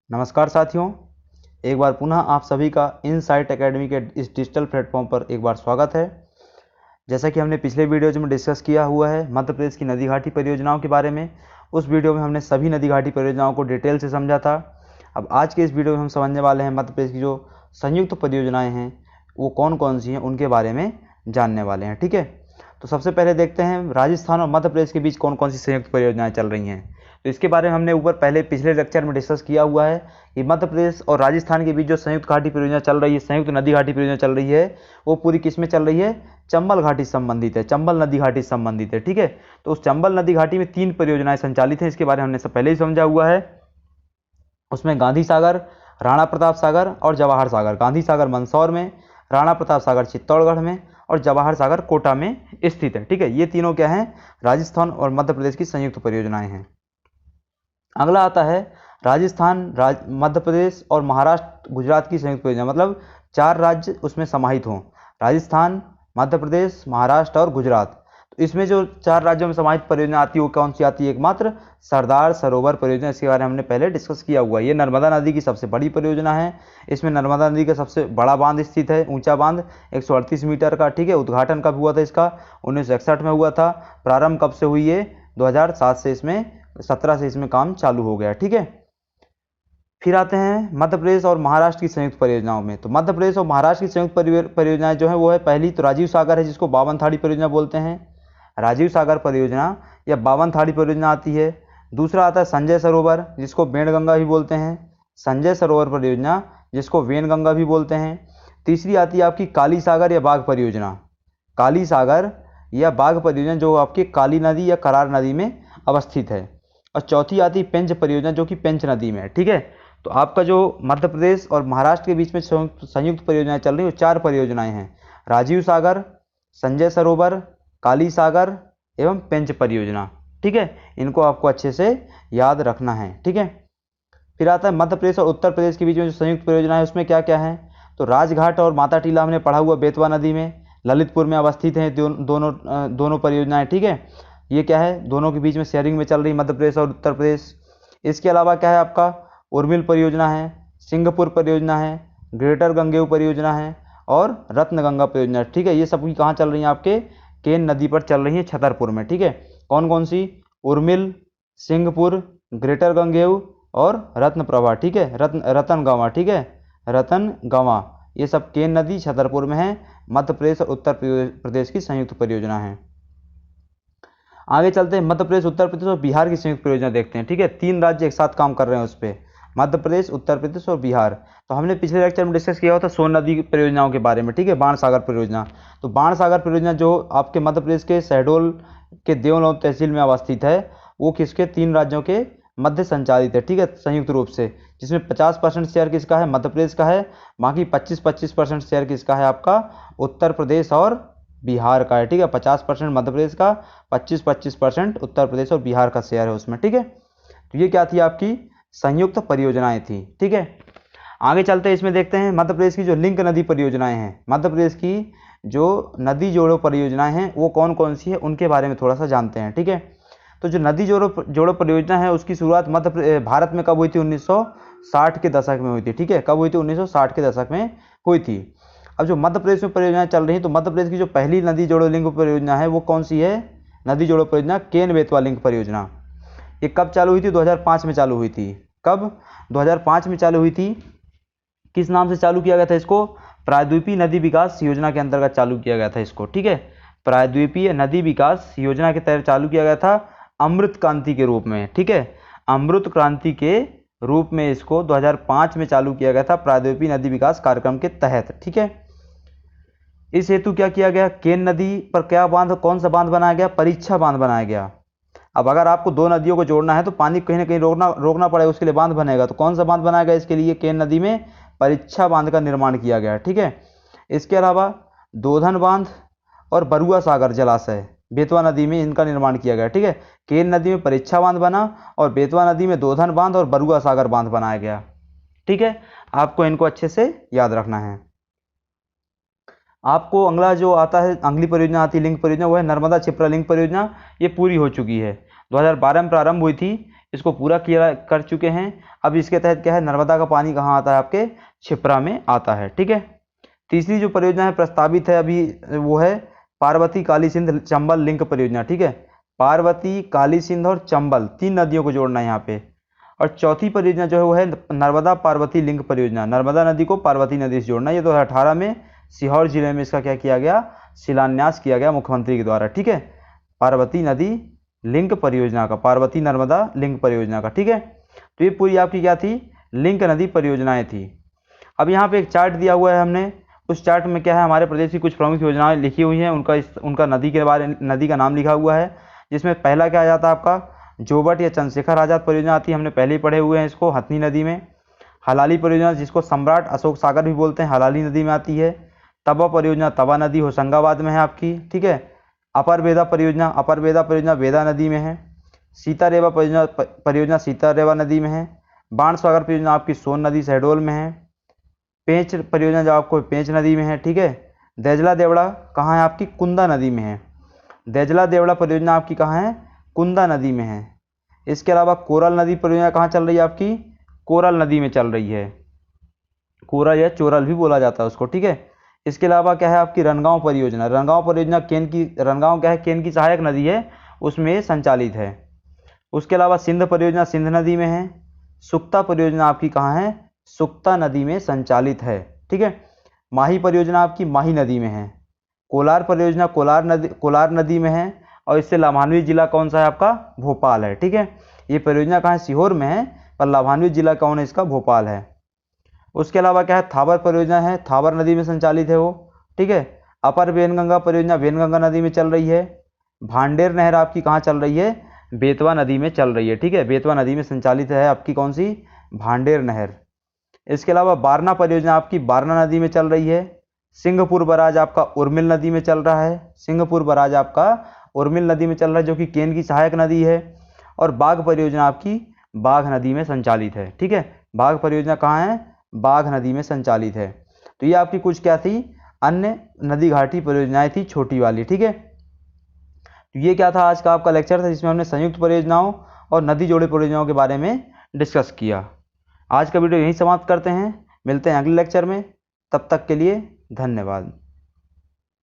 नमस्कार साथियों, एक बार पुनः आप सभी का इनसाइट एकेडमी के इस डिजिटल प्लेटफॉर्म पर एक बार स्वागत है। जैसा कि हमने पिछले वीडियोज में डिस्कस किया हुआ है मध्य प्रदेश की नदी घाटी परियोजनाओं के बारे में, उस वीडियो में हमने सभी नदी घाटी परियोजनाओं को डिटेल से समझा था। अब आज के इस वीडियो में हम समझने वाले हैं मध्य प्रदेश की जो संयुक्त परियोजनाएँ हैं वो कौन कौन सी हैं, उनके बारे में जानने वाले हैं। ठीक है, तो सबसे पहले देखते हैं राजस्थान और मध्य प्रदेश के बीच कौन कौन सी संयुक्त परियोजनाएँ चल रही हैं। तो इसके बारे में हमने पिछले लेक्चर में डिस्कस किया हुआ है कि मध्य प्रदेश और राजस्थान के बीच जो संयुक्त घाटी परियोजना चल रही है, संयुक्त नदी घाटी परियोजना चल रही है, वो पूरी किस में चल रही है? चंबल घाटी से संबंधित है, चंबल नदी घाटी से संबंधित है। ठीक है, तो उस चंबल नदी घाटी में 3 परियोजनाएं संचालित हैं, इसके बारे में हमने सब पहले ही समझा हुआ है। उसमें गांधी सागर, राणा प्रताप सागर और जवाहर सागर। गांधी सागर मंदसौर में, राणा प्रताप सागर चित्तौड़गढ़ में और जवाहर सागर कोटा में स्थित है। ठीक है, ये तीनों क्या हैं? राजस्थान और मध्य प्रदेश की संयुक्त परियोजनाएं हैं। अगला आता है राजस्थान, मध्य प्रदेश और महाराष्ट्र गुजरात की संयुक्त परियोजना, मतलब 4 राज्य उसमें समाहित हों, राजस्थान, मध्य प्रदेश, महाराष्ट्र और गुजरात। तो इसमें जो 4 राज्यों में समाहित परियोजना आती है वो कौन सी आती है? एकमात्र सरदार सरोवर परियोजना। इसके बारे में हमने पहले डिस्कस किया हुआ है। ये नर्मदा नदी की सबसे बड़ी परियोजना है। इसमें नर्मदा नदी का सबसे बड़ा बांध स्थित है, ऊंचा बांध 138 मीटर का। ठीक है, उद्घाटन कब हुआ था इसका? 1961 में हुआ था। प्रारंभ कब से हुई है? 2007 से, इसमें 17 से इसमें काम चालू हो गया। ठीक है, फिर आते हैं मध्य प्रदेश और महाराष्ट्र की संयुक्त परियोजनाओं में। तो मध्य प्रदेश और महाराष्ट्र की संयुक्त परियोजनाएं जो है वो है, पहली तो राजीव सागर है, जिसको 52 थाड़ी परियोजना बोलते हैं। राजीव सागर परियोजना या 52 थाड़ी परियोजना आती है। दूसरा आता है संजय सरोवर, जिसको वेणगंगा भी बोलते हैं, संजय सरोवर परियोजना, जिसको वेणगंगा भी बोलते हैं। तीसरी आती है आपकी काली सागर या बाघ परियोजना, काली सागर या बाघ परियोजना, जो आपकी काली नदी या करार नदी में अवस्थित है। और चौथी आती है पेंच परियोजना, जो कि पेंच नदी में है। ठीक है, तो आपका जो मध्य प्रदेश और महाराष्ट्र के बीच में संयुक्त परियोजनाएं चल रही है वो 4 परियोजनाएं हैं, राजीव सागर, संजय सरोवर, काली सागर एवं पेंच परियोजना। ठीक है, इनको आपको अच्छे से याद रखना है। ठीक है, फिर आता है मध्य प्रदेश और उत्तर प्रदेश के बीच में जो संयुक्त परियोजना है उसमें क्या क्या है? तो राजघाट और माता टीला हमने पढ़ा हुआ, बेतवा नदी में, ललितपुर में अवस्थित है दोनों परियोजनाएं। ठीक है, ये क्या है? दोनों के बीच में शेयरिंग में चल रही मध्य प्रदेश और उत्तर प्रदेश। इसके अलावा क्या है आपका? उर्मिल परियोजना है, सिंहपुर परियोजना है, ग्रेटर गंगेऊ परियोजना है और रत्नगंगा परियोजना। ठीक है, ये सब कहाँ चल रही हैं? आपके केन नदी पर चल रही हैं, छतरपुर में। ठीक है, कौन कौन सी? उर्मिल, सिंहपुर, ग्रेटर गंगेऊ और रत्नप्रभा। ठीक है, रतनगंवा। ठीक है, रतनगंवा, ये सब केन नदी छतरपुर में है। मध्य प्रदेश और उत्तर प्रदेश की संयुक्त परियोजना है। आगे चलते हैं, मध्य प्रदेश, उत्तर प्रदेश और बिहार की संयुक्त परियोजना देखते हैं। ठीक है, 3 राज्य एक साथ काम कर रहे हैं उस पर, मध्य प्रदेश, उत्तर प्रदेश और बिहार। तो हमने पिछले लेक्चर में डिस्कस किया हुआ था सोन नदी परियोजनाओं के बारे में। ठीक है, बाण सागर परियोजना। तो बाण सागर परियोजना जो आपके मध्य प्रदेश के शहडोल के देवनौर तहसील में अवस्थित है, वो किसके? 3 राज्यों के मध्य संचालित है। ठीक है, संयुक्त रूप से, जिसमें 50% शेयर किसका है? मध्य प्रदेश का है। बाकी 25% शेयर किसका है? आपका उत्तर प्रदेश और बिहार का है। ठीक है, 50% मध्य प्रदेश का, 25% उत्तर प्रदेश और बिहार का शेयर है उसमें। ठीक है, तो ये क्या थी? आपकी संयुक्त परियोजनाएं थी। ठीक है, आगे चलते हैं, इसमें देखते हैं मध्य प्रदेश की जो लिंक नदी परियोजनाएं हैं, मध्य प्रदेश की जो नदी जोड़ो परियोजनाएं हैं वो कौन कौन सी है, उनके बारे में थोड़ा सा जानते हैं। ठीक है, तो जो नदी जोड़ो परियोजना है उसकी शुरुआत भारत में कब हुई थी? 1960 के दशक में हुई थी। ठीक है, कब हुई थी? 1960 के दशक में हुई थी। अब जो मध्य प्रदेश में परियोजनाएं चल रही हैं, तो मध्य प्रदेश की जो पहली नदी जोड़ो लिंक परियोजना है वो कौन सी है? नदी जोड़ो परियोजना केन बेतवा लिंक परियोजना। ये कब चालू हुई थी? 2005 में चालू हुई थी। कब? 2005 में चालू हुई थी। किस नाम से चालू किया गया था इसको? प्रायद्वीपीय नदी विकास योजना के अंतर्गत चालू किया गया था इसको। ठीक है, प्रायद्वीपीय नदी विकास योजना के तहत चालू किया गया था, अमृत क्रांति के रूप में। ठीक है, अमृत क्रांति के रूप में इसको 2005 में चालू किया गया था, प्रायद्वीपीय नदी विकास कार्यक्रम के तहत। ठीक है, इस हेतु क्या किया गया? केन नदी पर क्या बांध, कौन सा बांध बनाया गया? परीक्षा बांध बनाया गया। अब अगर आपको 2 नदियों को जोड़ना है तो पानी कहीं ना कहीं रोकना पड़ेगा, उसके लिए बांध बनेगा। तो कौन सा बांध बनाया गया इसके लिए? केन नदी में परीक्षा बांध का निर्माण किया गया। ठीक है, इसके अलावा दोधन बांध और बरुआ सागर जलाशय बेतवा नदी में इनका निर्माण किया गया। ठीक है, केन नदी में परीक्षा बांध बना और बेतवा नदी में दोधन बांध और बरुआ सागर बांध बनाया गया। ठीक है, आपको इनको अच्छे से याद रखना है। आपको अगला जो आता है, अगली परियोजना आती है लिंक परियोजना, वो है नर्मदा छिपरा लिंक परियोजना। ये पूरी हो चुकी है, 2012 में प्रारंभ हुई थी। इसको पूरा किया कर चुके हैं। अब इसके तहत क्या है, नर्मदा का पानी कहाँ आता है, आपके क्षिप्रा में आता है। ठीक है। तीसरी जो परियोजना है प्रस्तावित है अभी, वो है पार्वती काली सिंध चंबल लिंक परियोजना। ठीक है, पार्वती काली सिंध और चंबल 3 नदियों को जोड़ना है यहाँ पे। और चौथी परियोजना जो है वो है नर्मदा पार्वती लिंक परियोजना, नर्मदा नदी को पार्वती नदी से जोड़ना। ये 2018 में सीहोर जिले में इसका क्या किया गया, शिलान्यास किया गया मुख्यमंत्री के द्वारा। ठीक है, पार्वती नदी लिंक परियोजना का, पार्वती नर्मदा लिंक परियोजना का। ठीक है, तो ये पूरी आपकी क्या थी, लिंक नदी परियोजनाएं थी। अब यहाँ पे एक चार्ट दिया हुआ है हमने, उस चार्ट में क्या है, हमारे प्रदेश की कुछ प्रमुख योजनाएं लिखी हुई हैं, उनका नदी के बारे, नदी का नाम लिखा हुआ है। जिसमें पहला क्या आ जाता है आपका, जोबट या चंद्रशेखर आजाद परियोजना आती है, हमने पहले ही पढ़े हुए हैं इसको, हथनी नदी में। हलाली परियोजना जिसको सम्राट अशोक सागर भी बोलते हैं, हलाली नदी में आती है। तवा परियोजना तवा नदी होशंगाबाद में है आपकी। ठीक है, अपर बेदा परियोजना बेदा नदी में है। सीतारेवा परियोजना सीतारेवा नदी में है। बाणसागर परियोजना आपकी सोन नदी शहडोल में है। पेंच परियोजना जो आपको पेंच नदी में है। ठीक है, देजला देवड़ा कहाँ है आपकी, कुंदा नदी में है। देजला देवड़ा परियोजना आपकी कहाँ है, कुंदा नदी में है। इसके अलावा कोरल नदी परियोजना कहाँ चल रही है आपकी, कोरल नदी में चल रही है। कोरल या चोरल भी बोला जाता है उसको। ठीक है, इसके अलावा क्या है आपकी रनगांव परियोजना, रनगांव परियोजना रनगांव क्या है, केन की सहायक नदी है, उसमें संचालित है। उसके अलावा सिंध परियोजना सिंध नदी में है। सुक्ता परियोजना आपकी कहाँ है, सुक्ता नदी में संचालित है। ठीक है, माही परियोजना आपकी माही नदी में है। कोलार परियोजना कोलार नदी में है। और इससे लाभान्वित जिला कौन सा है आपका, भोपाल है। ठीक है, ये परियोजना कहाँ है, सीहोर में है, पर लाभान्वित जिला कौन है इसका, भोपाल है। उसके अलावा क्या है, थावर परियोजना है, थावर नदी में संचालित है वो। ठीक है, अपर वेनगंगा परियोजना वेनगंगा नदी में चल रही है। भांडेर नहर आपकी कहाँ चल रही है, बेतवा नदी में चल रही है। ठीक है, बेतवा नदी में संचालित है आपकी कौन सी, भांडेर नहर। इसके अलावा बारना परियोजना आपकी बारना नदी में चल रही है। सिंहपुर बराज आपका उर्मिल नदी में चल रहा है। सिंहपुर बराज आपका उर्मिल नदी में चल रहा है, जो कि केन की सहायक नदी है। और बाघ परियोजना आपकी बाघ नदी में संचालित है। ठीक है, बाघ परियोजना कहाँ है, बाघ नदी में संचालित है। तो ये आपकी कुछ क्या थी, अन्य नदी घाटी परियोजनाएं थी, छोटी वाली। ठीक है, तो ये क्या था, आज का आपका लेक्चर था, जिसमें हमने संयुक्त परियोजनाओं और नदी जोड़े परियोजनाओं के बारे में डिस्कस किया। आज का वीडियो यहीं समाप्त करते हैं, मिलते हैं अगले लेक्चर में, तब तक के लिए धन्यवाद।